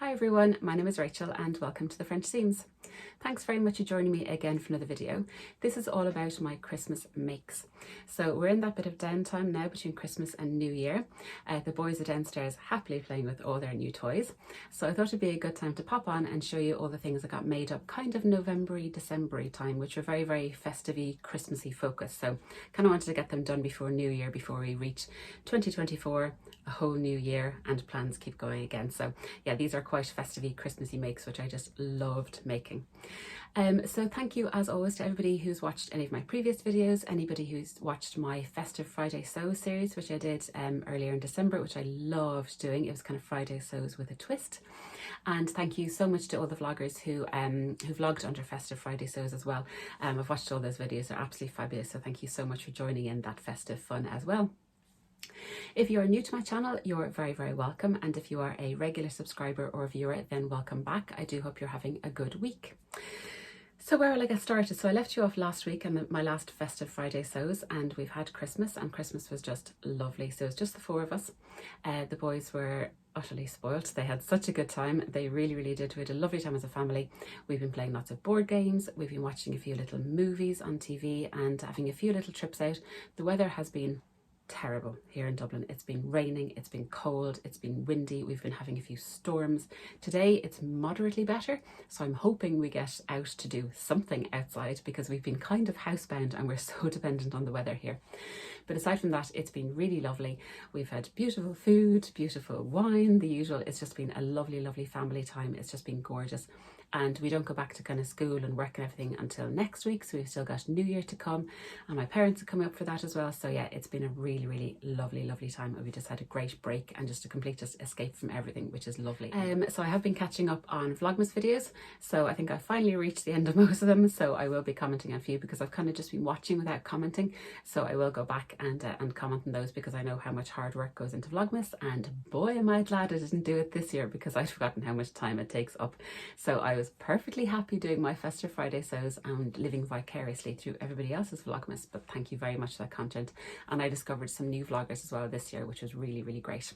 Hi everyone, my name is Rachel and welcome to the French Seams. Thanks very much for joining me again for another video. This is all about my Christmas makes. So we're in that bit of downtime now between Christmas and New Year. The boys are downstairs happily playing with all their new toys. So I thought it'd be a good time to pop on and show you all the things that got made up kind of November-y, December-y time, which are very festive-y, Christmassy focused. So kind of wanted to get them done before New Year, before we reach 2024, a whole new year, and plans keep going again. So yeah, these are quite festive-y, Christmassy makes, which I just loved making. So thank you as always to everybody who's watched any of my previous videos, anybody who's watched my Festive Friday Sew series, which I did earlier in December, which I loved doing. It was kind of Friday sews with a twist. And thank you so much to all the vloggers who vlogged under Festive Friday Sews as well. I've watched all those videos, they're absolutely fabulous, so thank you so much for joining in that festive fun as well. If you are new to my channel, you're very welcome, and if you are a regular subscriber or viewer, then welcome back. I do hope you're having a good week. So where will I get started? So I left you off last week on my last Festive Friday Sews, and we've had Christmas, and Christmas was just lovely. So it was just the four of us. The boys were utterly spoilt. They had such a good time. They really did. We had a lovely time as a family. We've been playing lots of board games. We've been watching a few little movies on TV and having a few little trips out. The weather has been terrible here in Dublin. It's been raining, it's been cold, it's been windy, we've been having a few storms. Today it's moderately better, so I'm hoping we get out to do something outside because we've been kind of housebound and we're so dependent on the weather here. But aside from that, it's been really lovely. We've had beautiful food, beautiful wine, the usual. It's just been a lovely family time. It's just been gorgeous. And we don't go back to kind of school and work and everything until next week, so we've still got New Year to come, and my parents are coming up for that as well. So yeah, it's been a really lovely time, and we just had a great break and just a complete escape from everything, which is lovely. So I have been catching up on Vlogmas videos, so I think I finally reached the end of most of them, so I will be commenting on a few because I've kind of just been watching without commenting. So I will go back and comment on those because I know how much hard work goes into Vlogmas, and boy am I glad I didn't do it this year because I'd forgotten how much time it takes up. So I was perfectly happy doing my Festive Friday Sews and living vicariously through everybody else's Vlogmas, but thank you very much for that content. And I discovered some new vloggers as well this year, which was really great.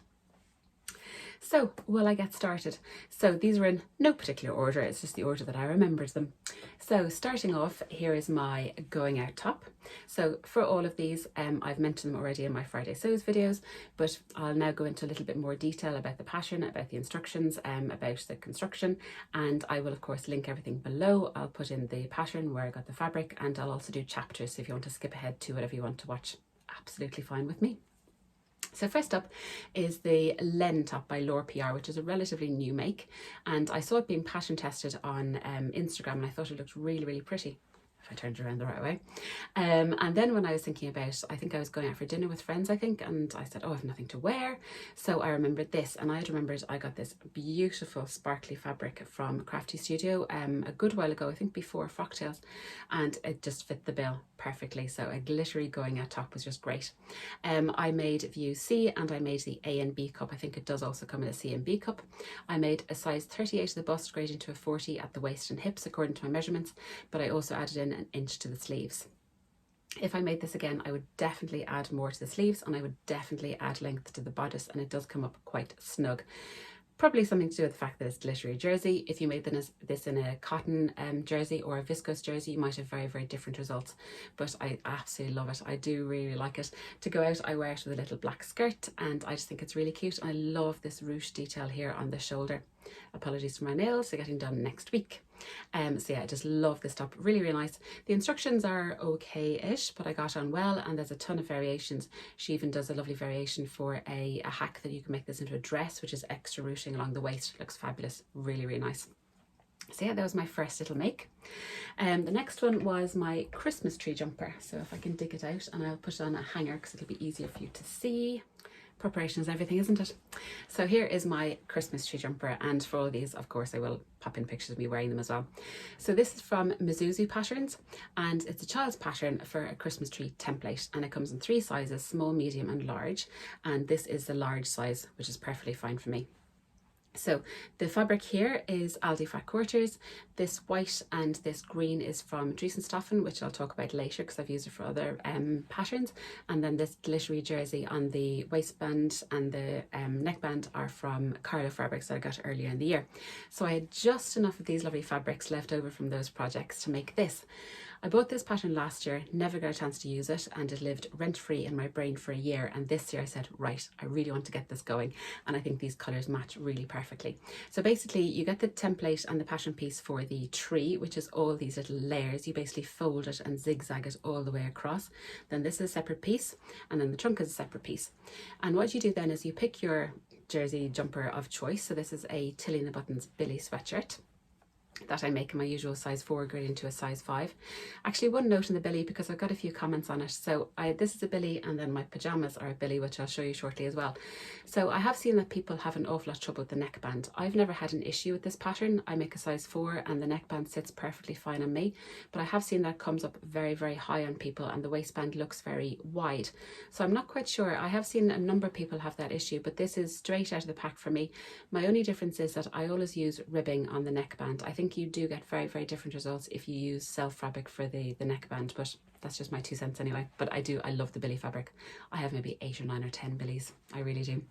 So will I get started? So these are in no particular order, it's just the order that I remembered them. So starting off, here is my going out top. So for all of these, I've mentioned them already in my Friday Sews videos, but I'll now go into a little bit more detail about the pattern, about the instructions, about the construction, and I will of course link everything below. I'll put in the pattern where I got the fabric, and I'll also do chapters, so if you want to skip ahead to whatever you want to watch, absolutely fine with me. So first up is the Lenne top by Lore PR, which is a relatively new make, and I saw it being pattern tested on Instagram, and I thought it looked really pretty. If I turned it around the right way. And then when I was thinking about, I think I was going out for dinner with friends, I think, and I said, oh, I have nothing to wear. So I remembered this, and I had remembered I got this beautiful sparkly fabric from Crafty Studio a good while ago, I think before Frocktails, and it just fit the bill perfectly. So a glittery going out top was just great. I made view C, and I made the A and B cup. I think it does also come in a C and B cup. I made a size 38 of the bust, grading to a 40 at the waist and hips according to my measurements, but I also added in an inch to the sleeves. If I made this again, I would definitely add more to the sleeves, and I would definitely add length to the bodice, and it does come up quite snug. Probably something to do with the fact that it's glittery jersey. If you made this in a cotton jersey or a viscose jersey, you might have very different results, but I absolutely love it. I do really like it. To go out, I wear it with a little black skirt, and I just think it's really cute. I love this ruche detail here on the shoulder. Apologies for my nails, they're getting done next week. So yeah, I just love this top, really nice. The instructions are okay-ish, but I got on well, and there's a ton of variations. She even does a lovely variation for a hack that you can make this into a dress, which is extra ruching along the waist. It looks fabulous, really nice. So yeah, that was my first little make. The next one was my Christmas tree jumper. So if I can dig it out, and I'll put it on a hanger because it'll be easier for you to see. Preparation is everything, isn't it? So here is my Christmas tree jumper, and for all these, of course, I will pop in pictures of me wearing them as well. So this is from Misusu Patterns, and it's a child's pattern for a Christmas tree template, and it comes in 3 sizes, small, medium and large, and this is the large size, which is perfectly fine for me. So the fabric here is Aldi Fat Quarters. This white and this green is from Stoffen, which I'll talk about later because I've used it for other patterns. And then this glittery jersey on the waistband and the neckband are from Carlo fabrics that I got earlier in the year. So I had just enough of these lovely fabrics left over from those projects to make this. I bought this pattern last year, never got a chance to use it, and it lived rent-free in my brain for a year. And this year I said, right, I really want to get this going. And I think these colours match really perfectly. So basically you get the template and the pattern piece for the tree, which is all these little layers. You basically fold it and zigzag it all the way across. Then this is a separate piece, and then the trunk is a separate piece. And what you do then is you pick your jersey jumper of choice. So this is a Tilly and the Buttons Billy sweatshirt that I make in my usual size 4 grade into a size 5. Actually, one note on the Billy because I've got a few comments on it. So this is a Billy, and then my pajamas are a Billy, which I'll show you shortly as well. So I have seen that people have an awful lot of trouble with the neckband. I've never had an issue with this pattern. I make a size 4 and the neckband sits perfectly fine on me, but I have seen that comes up very, very high on people and the waistband looks very wide. So I'm not quite sure. I have seen a number of people have that issue, but this is straight out of the pack for me. My only difference is that I always use ribbing on the neckband. I think you do get very, very different results if you use self fabric for the neckband, but that's just my 2 cents anyway. But I love the Billy fabric. I have maybe 8 or 9 or 10 Billies. I really do.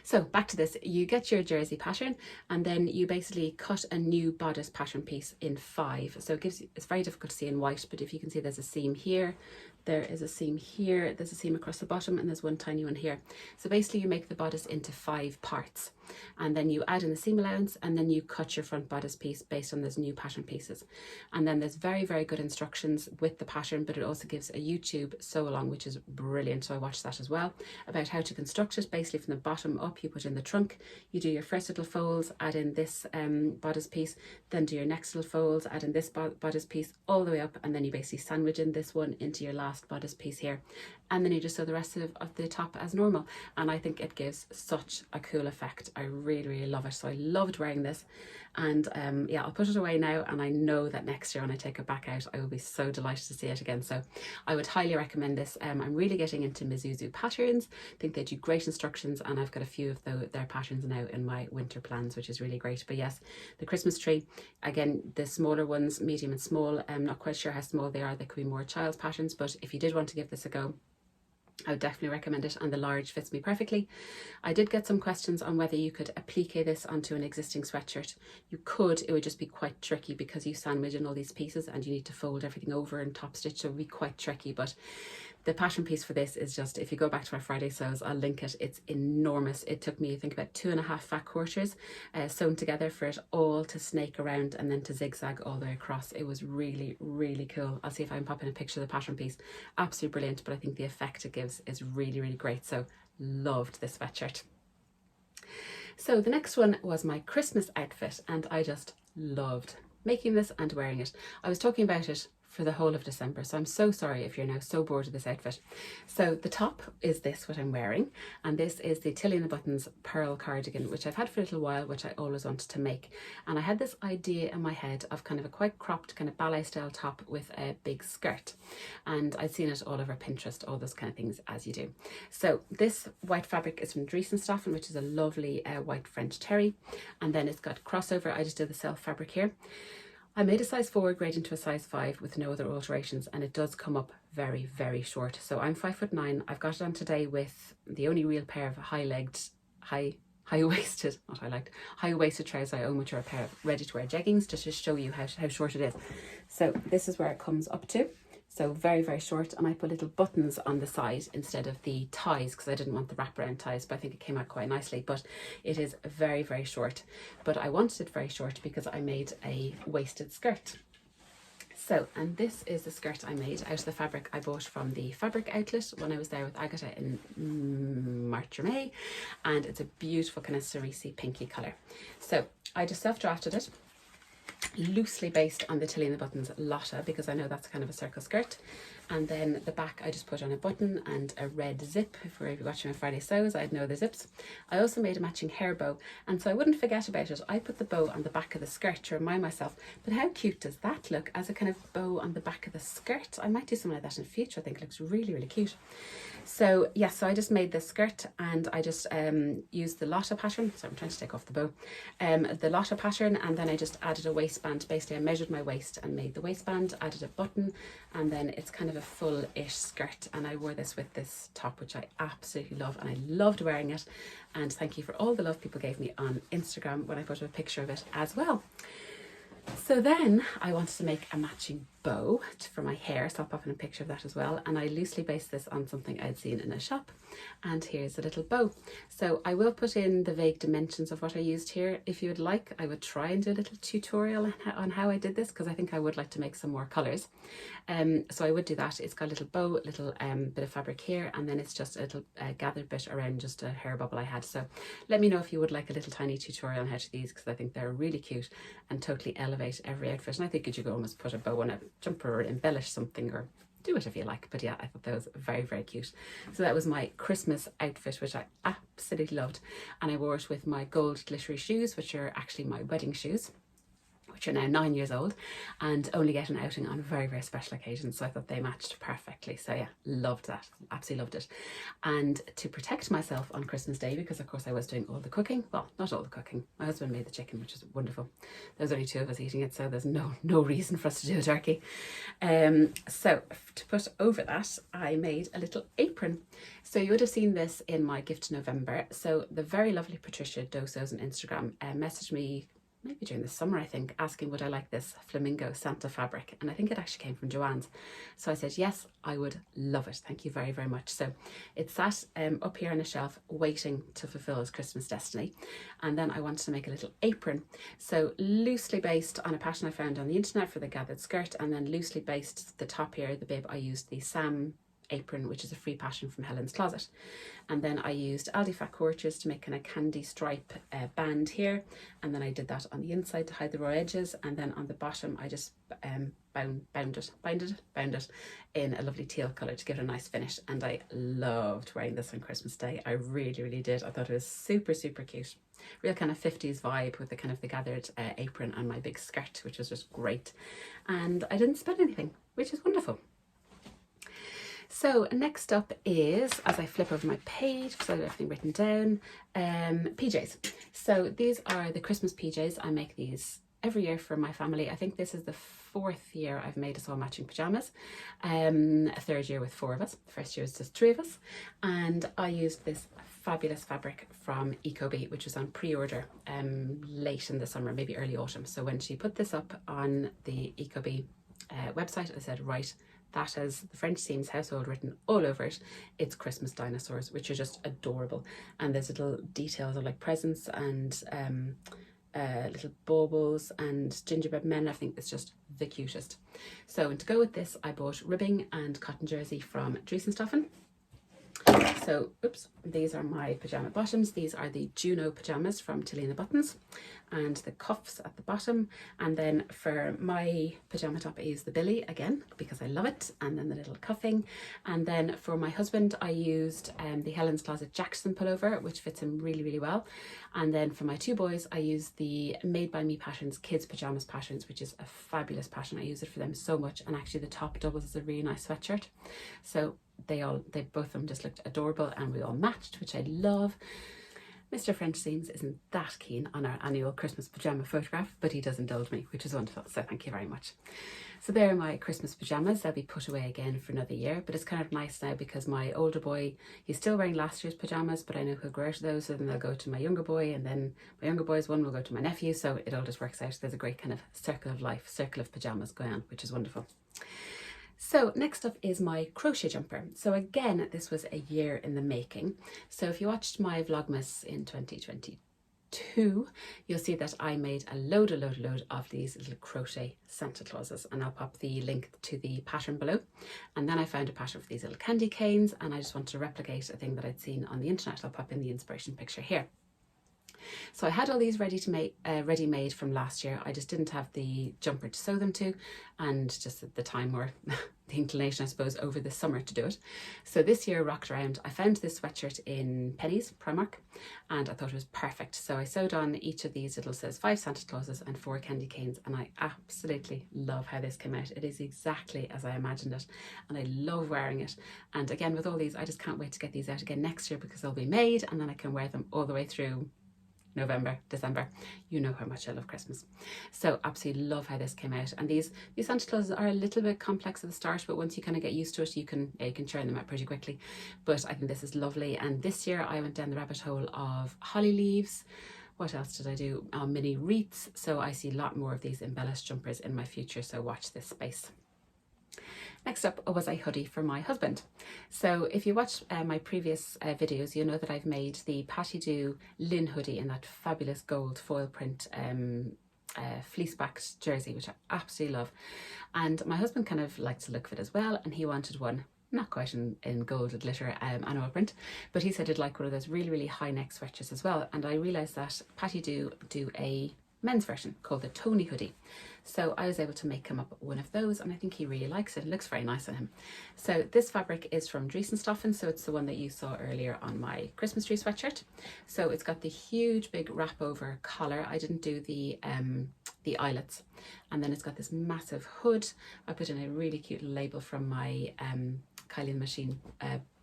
So back to this, you get your jersey pattern and then you basically cut a new bodice pattern piece in 5. So it's very difficult to see in white, but if you can see there's a seam here, there is a seam here, there's a seam across the bottom, and there's one tiny one here. So basically you make the bodice into 5 parts, and then you add in the seam allowance, and then you cut your front bodice piece based on those new pattern pieces. And then there's very, very good instructions with the pattern, but it also gives a YouTube sew along, which is brilliant. So I watched that as well, about how to construct it. Basically from the bottom up, you put in the trunk, you do your first little folds, add in this bodice piece, then do your next little folds, add in this bodice piece all the way up, and then you basically sandwich in this one into your last bodice piece here, and then you just sew the rest of the top as normal. And I think it gives such a cool effect. I really, really love it. So I loved wearing this, and yeah, I'll put it away now, and I know that next year when I take it back out I will be so delighted to see it again. So I would highly recommend this. I'm really getting into Misusu patterns. I think they do great instructions, and I've got a few of their patterns now in my winter plans, which is really great. But yes, the Christmas tree, again, the smaller ones, medium and small, I'm not quite sure how small they are. They could be more child's patterns, but if you did want to give this a go, I would definitely recommend it, and the large fits me perfectly. I did get some questions on whether you could applique this onto an existing sweatshirt. You could, it would just be quite tricky because you sandwich in all these pieces and you need to fold everything over and top stitch, so it would be quite tricky. But the pattern piece for this is just, if you go back to my Friday sews, I'll link it. It's enormous. It took me, I think, about 2.5 fat quarters sewn together for it all to snake around and then to zigzag all the way across. It was really, really cool. I'll see if I can pop in a picture of the pattern piece. Absolutely brilliant, but I think the effect it gives is really, really great. So loved this sweatshirt. So the next one was my Christmas outfit, and I just loved making this and wearing it. I was talking about it for the whole of December, so I'm so sorry if you're now so bored of this outfit. So the top is this, what I'm wearing, and this is the Tilly and the Buttons pearl cardigan, which I've had for a little while, which I always wanted to make. And I had this idea in my head of kind of a quite cropped kind of ballet style top with a big skirt, and I'd seen it all over Pinterest, all those kind of things as you do. So this white fabric is from Stoffen, which is a lovely white French terry, and then it's got crossover. I just did the self fabric here. I made a size 4 grade into a size 5 with no other alterations, and it does come up very, very short. So I'm 5'9". I've got it on today with the only real pair of high-waisted trousers I own, which are a pair of ready-to-wear jeggings, just to show you how short it is. So this is where it comes up to. So very, very short, and I put little buttons on the side instead of the ties because I didn't want the wraparound ties, but I think it came out quite nicely. But it is very, very short. But I wanted it very short because I made a waisted skirt. So, and this is the skirt I made out of the fabric I bought from the fabric outlet when I was there with Agatha in March or May, and it's a beautiful kind of cerise pinky colour. So I just self-drafted it, loosely based on the Tilly and the Buttons Lotta, because I know that's kind of a circle skirt, and then the back I just put on a button and a red zip. If you're watching my Friday sews, I'd know the zips. I also made a matching hair bow, and so I wouldn't forget about it. I put the bow on the back of the skirt to remind myself. But how cute does that look as a kind of bow on the back of the skirt? I might do something like that in the future. I think it looks really, really cute. So yeah, so I just made this skirt, and I just used the Lotta pattern. So I'm trying to take off the bow. The Lotta pattern, and then I just added a waistband. Basically I measured my waist and made the waistband, added a button, and then it's kind of a full-ish skirt. And I wore this with this top, which I absolutely love, and I loved wearing it. And thank you for all the love people gave me on Instagram when I put up a picture of it as well. So then I wanted to make a matching bow for my hair, so I'll pop in a picture of that as well. And I loosely based this on something I'd seen in a shop, and here's a little bow. So I will put in the vague dimensions of what I used here. If you would like, I would try and do a little tutorial on how I did this, because I think I would like to make some more colours. So I would do that. It's got a little bow, little bit of fabric here, and then it's just a little gathered bit around just a hair bubble I had. So let me know if you would like a little tiny tutorial on how to do these, because I think they're really cute and totally elevate every outfit. And I think you could almost put a bow on a jumper or embellish something, or do it if you like. But yeah, I thought that was very, very cute. So that was my Christmas outfit, which I absolutely loved. And I wore it with my gold glittery shoes, which are actually my wedding shoes, which are now 9 years old and only get an outing on very, very special occasions. So I thought they matched perfectly. So yeah, loved that. Absolutely loved it. And to protect myself on Christmas Day, because of course I was doing all the cooking. Well, not all the cooking. My husband made the chicken, which is wonderful. There's only 2 of us eating it, so there's no reason for us to do a turkey. So to put over that, I made a little apron. So you would have seen this in my gift in November. So the very lovely Patricia Dosos on Instagram messaged me maybe during the summer, I think, asking would I like this flamingo Santa fabric, and I think it actually came from Joanne's. So I said yes, I would love it, thank you very, very much. So it sat up here on a shelf waiting to fulfill its Christmas destiny. And then I wanted to make a little apron, so loosely based on a pattern I found on the internet for the gathered skirt, and then loosely based the top here, the bib, I used the Sam apron, which is a free pattern from Helen's Closet. And then I used Aldi Fat Quarters to make kind of candy stripe band here, and then I did that on the inside to hide the raw edges, and then on the bottom I just bound it in a lovely teal colour to give it a nice finish. And I loved wearing this on Christmas Day. I really, really did. I thought it was super, super cute. Real kind of 50s vibe with the kind of the gathered apron and my big skirt, which was just great. And I didn't spill anything, which is wonderful. So next up is, as I flip over my page, because I have everything written down, PJs. So these are the Christmas PJs. I make these every year for my family. I think this is the 4th year I've made us all matching pajamas. A 3rd year with 4 of us. The 1st year was just 3 of us. And I used this fabulous fabric from Ecobee, which was on pre-order late in the summer, maybe early autumn. So when she put this up on the Ecobee website, I said, right, that has the French Seams household written all over it. It's Christmas dinosaurs, which are just adorable. And there's little details of like presents and little baubles and gingerbread men. I think it's just the cutest. So to go with this, I bought ribbing and cotton jersey from Driesenstoffen. So, oops, these are my pajama bottoms. These are the Juno pajamas from Tilina Buttons, and the cuffs at the bottom. And then for my pajama top, I use the Billy again because I love it, and then the little cuffing. And then for my husband, I used the Helen's Closet Jackson pullover, which fits him really, really well. And then for my 2 boys, I used the Made by Me patterns, kids pajamas patterns, which is a fabulous pattern. I use it for them so much, and actually the top doubles as a really nice sweatshirt. So they both of them just looked adorable, and we all matched, which I love. Mr. French Seams isn't that keen on our annual Christmas pajama photograph, but he does indulge me, which is wonderful, so thank you very much. So there are my Christmas pajamas. They'll be put away again for another year, but it's kind of nice now because my older boy, he's still wearing last year's pajamas, but I know he'll grow out of those, so then they'll go to my younger boy, and then my younger boy's one will go to my nephew, so it all just works out. There's a great kind of circle of life, circle of pajamas going on, which is wonderful. So next up is my crochet jumper. So again, this was a year in the making. So if you watched my Vlogmas in 2022, you'll see that I made a load of these little crochet Santa Clauses, and I'll pop the link to the pattern below. And then I found a pattern for these little candy canes, and I just wanted to replicate a thing that I'd seen on the internet. I'll pop in the inspiration picture here. So I had all these ready-made from last year. I just didn't have the jumper to sew them to, and just at the time or the inclination, I suppose, over the summer to do it. So this year rocked around. I found this sweatshirt in Penny's, Primark, and I thought it was perfect. So I sewed on each of these little, says 5 Santa Clauses and 4 candy canes, and I absolutely love how this came out. It is exactly as I imagined it, and I love wearing it. And again, with all these, I just can't wait to get these out again next year because they'll be made, and then I can wear them all the way through November, December. You know how much I love Christmas. So absolutely love how this came out. And these Santa Clauses are a little bit complex at the start, but once you kind of get used to it, you can churn them out pretty quickly. But I think this is lovely. And this year I went down the rabbit hole of holly leaves. What else did I do? Mini wreaths. So I see a lot more of these embellished jumpers in my future, so watch this space. Next up was a hoodie for my husband. So if you watch my previous videos, you'll know that I've made the Patty Do Lynn hoodie in that fabulous gold foil print fleece-backed jersey, which I absolutely love. And my husband kind of likes the look of it as well, and he wanted one, not quite in gold glitter animal print, but he said he'd like one of those really, really high neck sweatshirts as well. And I realised that Patty Do a men's version called the Tony hoodie. So I was able to make him up one of those, and I think he really likes it. It looks very nice on him. So this fabric is from Dreesenstoffen, so it's the one that you saw earlier on my Christmas tree sweatshirt. So it's got the huge big wrap over collar. I didn't do the eyelets. And then it's got this massive hood. I put in a really cute label from my Kylie and the Machine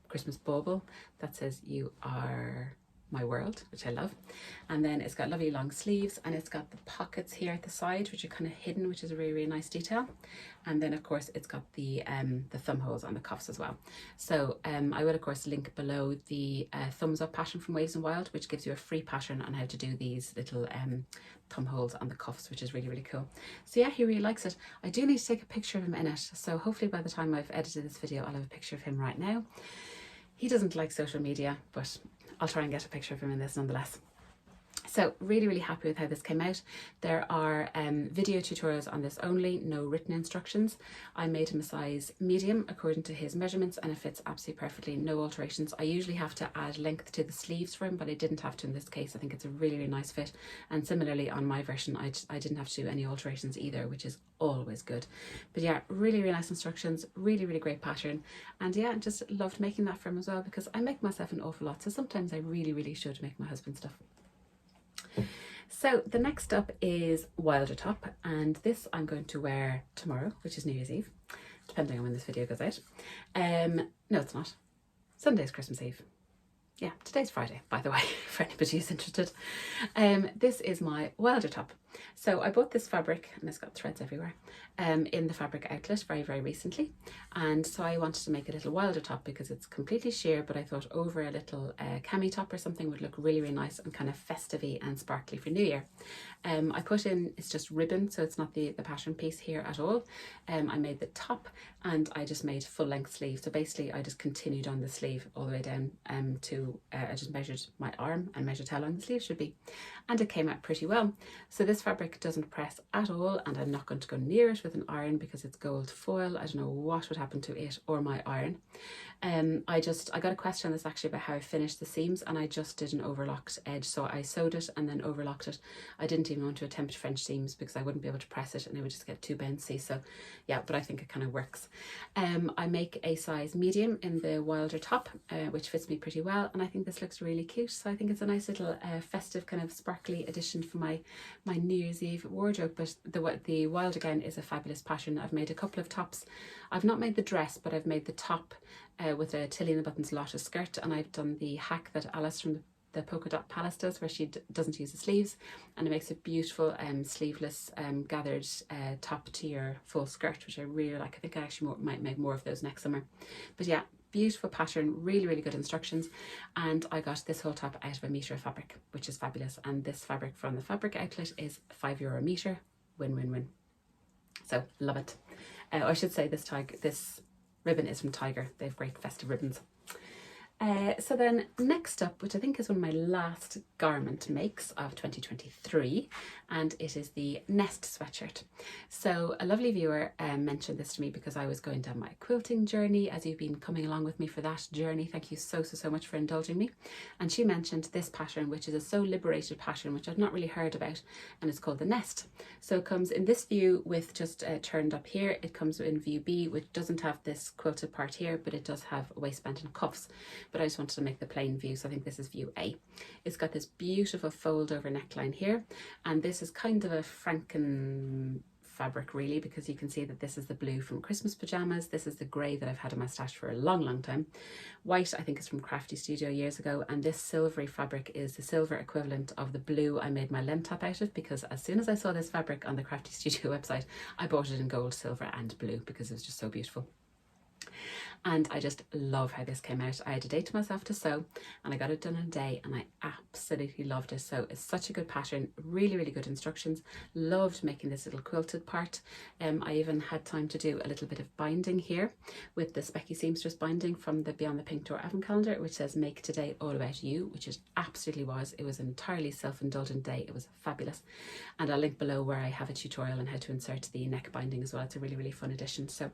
Christmas Bobble that says "You are my world," which I love. And then it's got lovely long sleeves, and it's got the pockets here at the side, which are kind of hidden, which is a really, really nice detail. And then of course it's got the thumb holes on the cuffs as well. So I will of course link below the thumbs up pattern from Waves and Wild, which gives you a free pattern on how to do these little thumb holes on the cuffs, which is really, really cool. So yeah, he really likes it. I do need to take a picture of him in it, so hopefully by the time I've edited this video I'll have a picture of him right now. He doesn't like social media, but I'll try and get a picture of him in this nonetheless. So really, really happy with how this came out. There are video tutorials on this only, no written instructions. I made him a size medium according to his measurements, and it fits absolutely perfectly, no alterations. I usually have to add length to the sleeves for him, but I didn't have to in this case. I think it's a really, really nice fit. And similarly on my version, I didn't have to do any alterations either, which is always good. But yeah, really, really nice instructions, really, really great pattern. And yeah, just loved making that for him as well, because I make myself an awful lot. So sometimes I really, really should make my husband stuff. So the next up is Wilder top, and this I'm going to wear tomorrow, which is New Year's Eve, depending on when this video goes out. No, it's not. Sunday's Christmas Eve. Yeah, today's Friday, by the way, for anybody who's interested. This is my Wilder top. So I bought this fabric, and it's got threads everywhere, in the fabric outlet very, very recently. And so I wanted to make a little Wilder top because it's completely sheer, but I thought over a little cami top or something would look really, really nice and kind of festive-y and sparkly for New Year. I put in, it's just ribbon, so it's not the pattern piece here at all. I made the top, and I just made full length sleeve. So basically I just continued on the sleeve all the way down to, I just measured my arm and measured how long the sleeve should be. And it came out pretty well. So this fabric doesn't press at all, and I'm not going to go near it with an iron because it's gold foil. I don't know what would happen to it or my iron. I got a question on this actually about how I finished the seams, and I just did an overlocked edge. So I sewed it and then overlocked it. I didn't even want to attempt French seams because I wouldn't be able to press it and it would just get too bouncy. So yeah, but I think it kind of works. I make a size medium in the Wilder top, which fits me pretty well, and I think this looks really cute. So I think it's a nice little festive kind of sparkly addition for my New Year's Eve wardrobe. But the Wild again is a fabulous pattern. I've made a couple of tops. I've not made the dress, but I've made the top with a Tilly and the Buttons Lotta skirt, and I've done the hack that Alice from the Polka Dot Palace does, where she doesn't use the sleeves, and it makes a beautiful sleeveless gathered top to your full skirt, which I really like. I think I actually might make more of those next summer. But yeah, beautiful pattern, really, really good instructions. And I got this whole top out of a metre of fabric, which is fabulous. And this fabric from the fabric outlet is €5 a metre. Win, win, win. So love it. I should say this ribbon is from Tiger. They have great festive ribbons. So then next up, which I think is one of my last garment makes of 2023, and it is the Nest sweatshirt. So a lovely viewer mentioned this to me because I was going down my quilting journey. As you've been coming along with me for that journey, thank you so much for indulging me. And she mentioned this pattern, which is a So Liberated pattern, which I've not really heard about, and it's called the Nest. So it comes in this view with just turned up here. It comes in view B, which doesn't have this quilted part here, but it does have a waistband and cuffs. But I just wanted to make the plain view, so I think this is view A. It's got this beautiful fold over neckline here, and this is kind of a Franken fabric really, because you can see that this is the blue from Christmas pajamas, this is the grey that I've had in my stash for a long time. White I think is from Crafty Studio years ago, and this silvery fabric is the silver equivalent of the blue I made my Lenne top out of, because as soon as I saw this fabric on the Crafty Studio website, I bought it in gold, silver and blue because it was just so beautiful. And I just love how this came out. I had a day to myself to sew, and I got it done in a day, and I absolutely loved it. So it's such a good pattern, really good instructions. Loved making this little quilted part. I even had time to do a little bit of binding here with the Specky Seamstress binding from the Beyond the Pink Door advent calendar, which says make today all about you, which it absolutely was. It was an entirely self-indulgent day. It was fabulous. And I'll link below where I have a tutorial on how to insert the neck binding as well. It's a really fun addition. So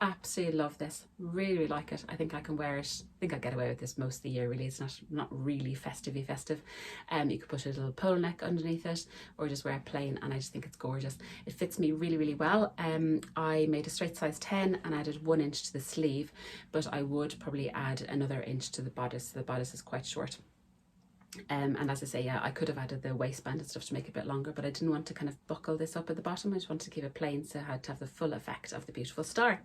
absolutely love this, really like it. I think I can wear it, I think I get away with this most of the year really. It's not really festive. You could put a little polo neck underneath it or just wear it plain, and I just think it's gorgeous. It fits me really well. I made a straight size 10 and added 1 inch to the sleeve, but I would probably add another inch to the bodice. The bodice is quite short. And as I say, yeah, I could have added the waistband and stuff to make it a bit longer, but I didn't want to kind of buckle this up at the bottom. I just wanted to keep it plain, so I had to have the full effect of the beautiful star.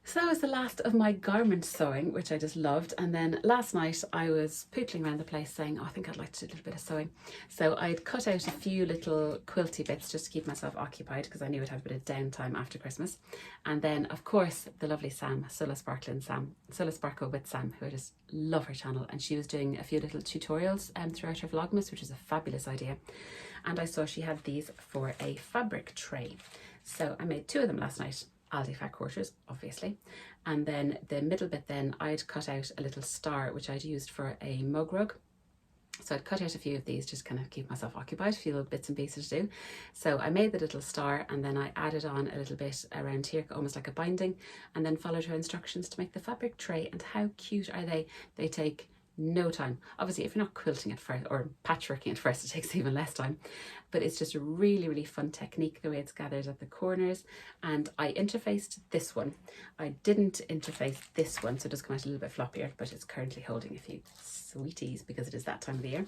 So that was the last of my garment sewing, which I just loved. And then last night I was pootling around the place saying, oh, I think I'd like to do a little bit of sewing. So I'd cut out a few little quilty bits just to keep myself occupied, because I knew I'd have a bit of downtime after Christmas. And then of course the lovely Sam, Sulla Sparkle with Sam, who I just love her channel, and she was doing a few little tutorials throughout her Vlogmas, which is a fabulous idea. And I saw she had these for a fabric tray. So I made 2 of them last night. Aldi fat quarters, obviously, and then the middle bit, then I'd cut out a little star which I'd used for a mug rug. So I'd cut out a few of these, just kind of keep myself occupied, a few little bits and pieces to do. So I made the little star, and then I added on a little bit around here, almost like a binding, and then followed her instructions to make the fabric tray. And how cute are they? They take no time. Obviously, if you're not quilting at first or patchworking at first, it takes even less time, but it's just a really fun technique the way it's gathered at the corners. And I interfaced this one. I didn't interface this one, so it does come out a little bit floppier, but it's currently holding a few sweeties because it is that time of the year.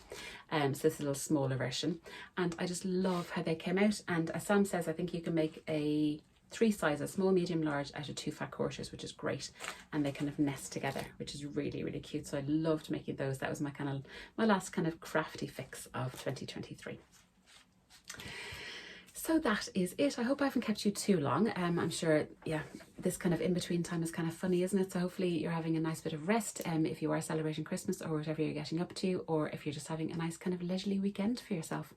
So this is a little smaller version, and I just love how they came out. And as Sam says, I think you can make a 3 sizes, small, medium, large, out of 2 fat quarters, which is great, and they kind of nest together, which is really cute. So I loved making those. That was my last kind of crafty fix of 2023. So that is it. I hope I haven't kept you too long. I'm sure, yeah, this kind of in-between time is kind of funny, isn't it? So hopefully you're having a nice bit of rest if you are celebrating Christmas or whatever you're getting up to, or if you're just having a nice kind of leisurely weekend for yourself.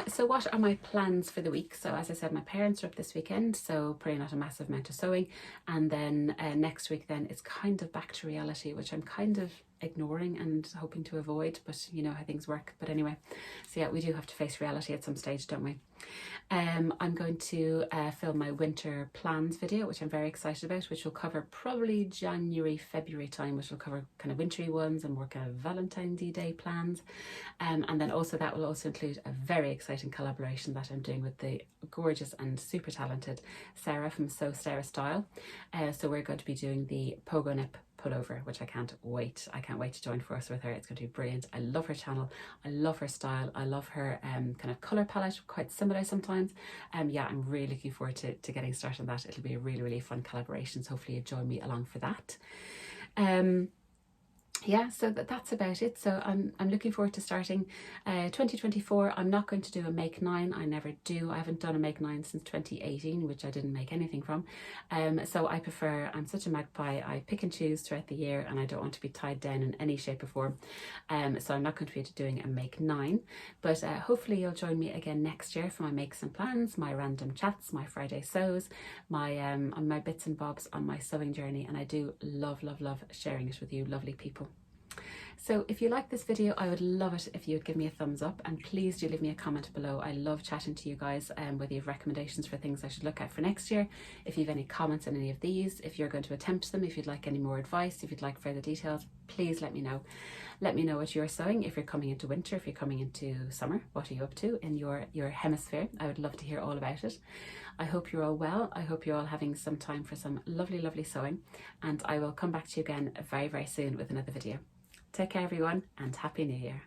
So what are my plans for the week? So as I said, my parents are up this weekend, so probably not a massive amount of sewing. And then next week then it's kind of back to reality, which I'm kind of ignoring and hoping to avoid, but you know how things work. But anyway, so yeah, we do have to face reality at some stage, don't we? I'm going to film my winter plans video, which I'm very excited about, which will cover probably January, February time, which will cover kind of wintry ones and more kind of Valentine's Day plans. And then also that will also include a very exciting collaboration that I'm doing with the gorgeous and super talented Sarah from Sew Sarah Style. So we're going to be doing the pogo nip pullover, which I can't wait to join force with her. It's going to be brilliant. I love her channel, I love her style, I love her kind of colour palette, quite similar sometimes. Yeah, I'm really looking forward to getting started on that. It'll be a really fun collaboration, so hopefully you join me along for that. yeah, so that's about it. So I'm looking forward to starting 2024. I'm not going to do a make 9. I never do. I haven't done a make 9 since 2018, which I didn't make anything from. So I prefer, I'm such a magpie, I pick and choose throughout the year, and I don't want to be tied down in any shape or form. So I'm not going to be doing a make 9, but hopefully you'll join me again next year for my makes and plans, my random chats, my Friday sews, my my bits and bobs on my sewing journey. And I do love sharing it with you lovely people. So if you like this video, I would love it if you would give me a thumbs up, and please do leave me a comment below. I love chatting to you guys, whether you have recommendations for things I should look at for next year, if you have any comments on any of these, if you're going to attempt them, if you'd like any more advice, if you'd like further details, please let me know. Let me know what you're sewing, if you're coming into winter, if you're coming into summer, what are you up to in your hemisphere? I would love to hear all about it. I hope you're all well. I hope you're all having some time for some lovely sewing, and I will come back to you again very soon with another video. Take care everyone, and Happy New Year.